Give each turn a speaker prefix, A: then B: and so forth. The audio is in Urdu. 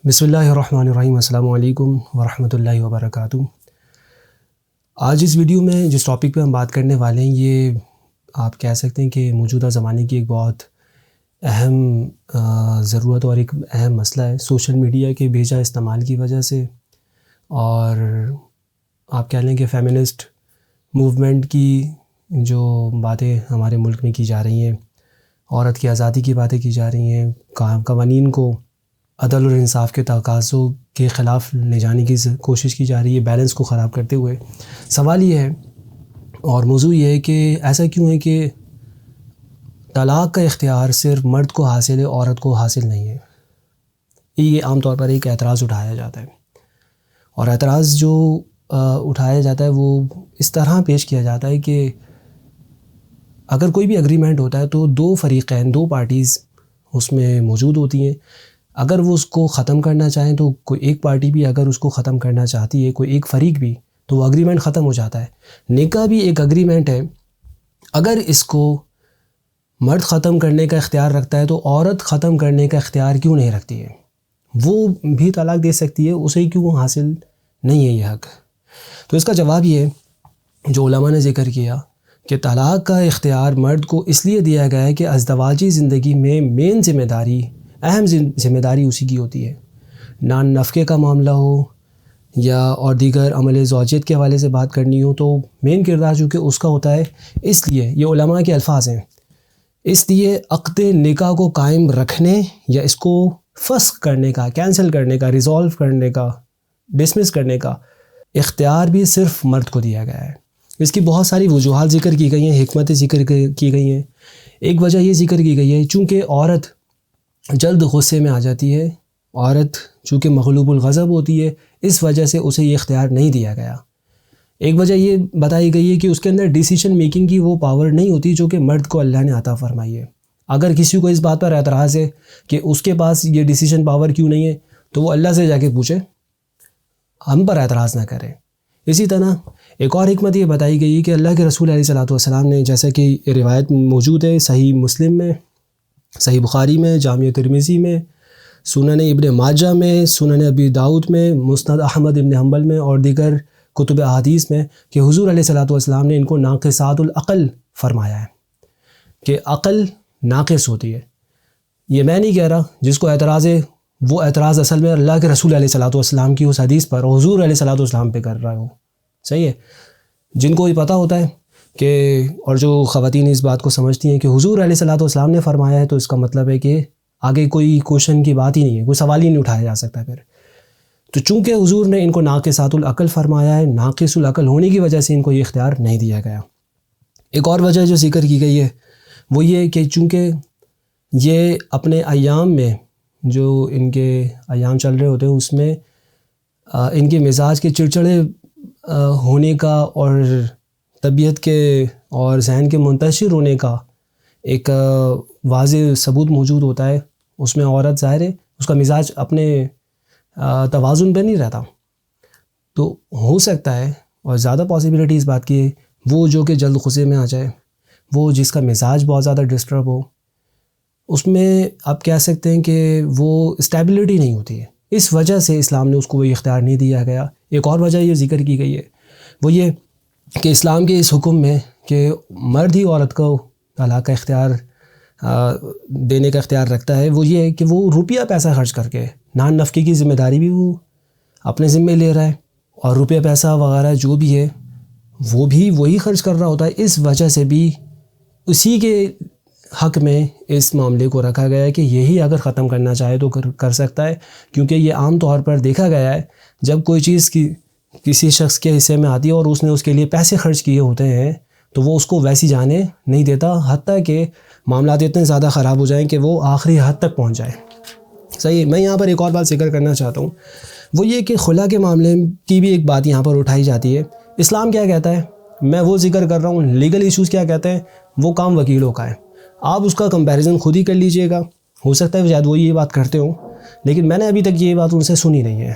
A: بسم اللہ الرحمن الرحیم. السلام علیکم ورحمۃ اللہ وبرکاتہ. آج اس ویڈیو میں جس ٹاپک پہ ہم بات کرنے والے ہیں یہ آپ کہہ سکتے ہیں کہ موجودہ زمانے کی ایک بہت اہم ضرورت اور ایک اہم مسئلہ ہے سوشل میڈیا کے بیجا استعمال کی وجہ سے، اور آپ کہہ لیں کہ فیمنسٹ موومنٹ کی جو باتیں ہمارے ملک میں کی جا رہی ہیں، عورت کی آزادی کی باتیں کی جا رہی ہیں، قوانین کو عدل اور انصاف کے تقاضوں کے خلاف لے جانے کی کوشش کی جا رہی ہے، بیلنس کو خراب کرتے ہوئے. سوال یہ ہے اور موضوع یہ ہے کہ ایسا کیوں ہے کہ طلاق کا اختیار صرف مرد کو حاصل ہے، عورت کو حاصل نہیں ہے. یہ عام طور پر ایک اعتراض اٹھایا جاتا ہے، اور اعتراض جو اٹھایا جاتا ہے وہ اس طرح پیش کیا جاتا ہے کہ اگر کوئی بھی اگریمنٹ ہوتا ہے تو دو فریقین، دو پارٹیز اس میں موجود ہوتی ہیں. اگر وہ اس کو ختم کرنا چاہیں تو کوئی ایک پارٹی بھی اگر اس کو ختم کرنا چاہتی ہے، کوئی ایک فریق بھی، تو وہ اگریمنٹ ختم ہو جاتا ہے. نکاح بھی ایک اگریمنٹ ہے. اگر اس کو مرد ختم کرنے کا اختیار رکھتا ہے تو عورت ختم کرنے کا اختیار کیوں نہیں رکھتی ہے؟ وہ بھی طلاق دے سکتی ہے، اسے کیوں حاصل نہیں ہے یہ حق؟ تو اس کا جواب یہ ہے جو علماء نے ذکر کیا کہ طلاق کا اختیار مرد کو اس لیے دیا گیا ہے کہ ازدواجی زندگی میں مین ذمہ داری، اہم ذمہ داری اسی کی ہوتی ہے. نان نفقے کا معاملہ ہو یا اور دیگر عمل زوجیت کے حوالے سے بات کرنی ہو تو مین کردار چونکہ اس کا ہوتا ہے. اس لیے یہ علماء کے الفاظ ہیں، اس لیے عقد نکاح کو قائم رکھنے یا اس کو فسخ کرنے کا، کینسل کرنے کا، ریزالو کرنے کا، ڈسمس کرنے کا اختیار بھی صرف مرد کو دیا گیا ہے. اس کی بہت ساری وجوہات ذکر کی گئی ہیں، حکمتیں ذکر کی گئی ہیں. ایک وجہ یہ ذکر کی گئی ہے چونکہ عورت جلد غصے میں آ جاتی ہے، عورت چونکہ مغلوب الغضب ہوتی ہے، اس وجہ سے اسے یہ اختیار نہیں دیا گیا. ایک وجہ یہ بتائی گئی ہے کہ اس کے اندر ڈیسیشن میکنگ کی وہ پاور نہیں ہوتی جو کہ مرد کو اللہ نے عطا فرمائی ہے. اگر کسی کو اس بات پر اعتراض ہے کہ اس کے پاس یہ ڈیسیشن پاور کیوں نہیں ہے تو وہ اللہ سے جا کے پوچھے، ہم پر اعتراض نہ کریں. اسی طرح ایک اور حکمت یہ بتائی گئی کہ اللہ کے رسول علیہ السلام نے، جیسا کہ روایت موجود ہے صحیح مسلم میں، صحیح بخاری میں، جامع ترمذی میں، سنن ابن ماجہ میں، سنن ابی داؤد میں، مسند احمد ابن حنبل میں اور دیگر کتب احادیث میں کہ حضور علیہ السلام نے ان کو ناقصات العقل فرمایا ہے کہ عقل ناقص ہوتی ہے. یہ میں نہیں کہہ رہا، جس کو اعتراض ہے وہ اعتراض اصل میں اللہ کے رسول علیہ السلام کی اس حدیث پر اور حضور علیہ السلام پہ کر رہا ہو. صحیح ہے. جن کو یہ پتہ ہوتا ہے کہ اور جو خواتین اس بات کو سمجھتی ہیں کہ حضور علیہ السلام نے فرمایا ہے تو اس کا مطلب ہے کہ آگے کوئی کوشچن کی بات ہی نہیں ہے، کوئی سوال ہی نہیں اٹھایا جا سکتا پھر. تو چونکہ حضور نے ان کو ناقصات العقل فرمایا ہے، ناقص العقل ہونے کی وجہ سے ان کو یہ اختیار نہیں دیا گیا. ایک اور وجہ جو ذکر کی گئی ہے وہ یہ کہ چونکہ یہ اپنے ایام میں، جو ان کے ایام چل رہے ہوتے ہیں اس میں ان کے مزاج کے چڑچڑے ہونے کا اور طبیعت کے اور ذہن کے منتشر ہونے کا ایک واضح ثبوت موجود ہوتا ہے. اس میں عورت ظاہر ہے اس کا مزاج اپنے توازن پہ نہیں رہتا. تو ہو سکتا ہے اور زیادہ پاسبلٹی اس بات کی ہے وہ جو کہ جلد غصے میں آ جائے، وہ جس کا مزاج بہت زیادہ ڈسٹرب ہو، اس میں آپ کہہ سکتے ہیں کہ وہ اسٹیبلٹی نہیں ہوتی ہے. اس وجہ سے اسلام نے اس کو وہ اختیار نہیں دیا گیا. ایک اور وجہ یہ ذکر کی گئی ہے وہ یہ کہ اسلام کے اس حکم میں کہ مرد ہی عورت کو طلاق کا اختیار دینے کا اختیار رکھتا ہے، وہ یہ ہے کہ وہ روپیہ پیسہ خرچ کر کے نان نفقے کی ذمہ داری بھی وہ اپنے ذمے لے رہا ہے، اور روپیہ پیسہ وغیرہ جو بھی ہے وہ بھی وہی خرچ کر رہا ہوتا ہے. اس وجہ سے بھی اسی کے حق میں اس معاملے کو رکھا گیا ہے کہ یہی اگر ختم کرنا چاہے تو کر سکتا ہے. کیونکہ یہ عام طور پر دیکھا گیا ہے جب کوئی چیز کسی شخص کے حصے میں آتی ہے اور اس نے اس کے لیے پیسے خرچ کیے ہوتے ہیں تو وہ اس کو ویسی جانے نہیں دیتا، حتیٰ کہ معاملات اتنے زیادہ خراب ہو جائیں کہ وہ آخری حد تک پہنچ جائے. صحیح. میں یہاں پر ایک اور بات ذکر کرنا چاہتا ہوں، وہ یہ کہ خلا کے معاملے کی بھی ایک بات یہاں پر اٹھائی جاتی ہے. اسلام کیا کہتا ہے، میں وہ ذکر کر رہا ہوں. لیگل ایشوز کیا کہتے ہیں، وہ کام وکیلوں کا ہے. آپ اس کا کمپیریزن خود ہی کر لیجئے گا. ہو سکتا ہے شاید وہ یہ بات کرتے ہوں، لیکن میں نے ابھی تک یہ بات ان سے سنی نہیں ہے.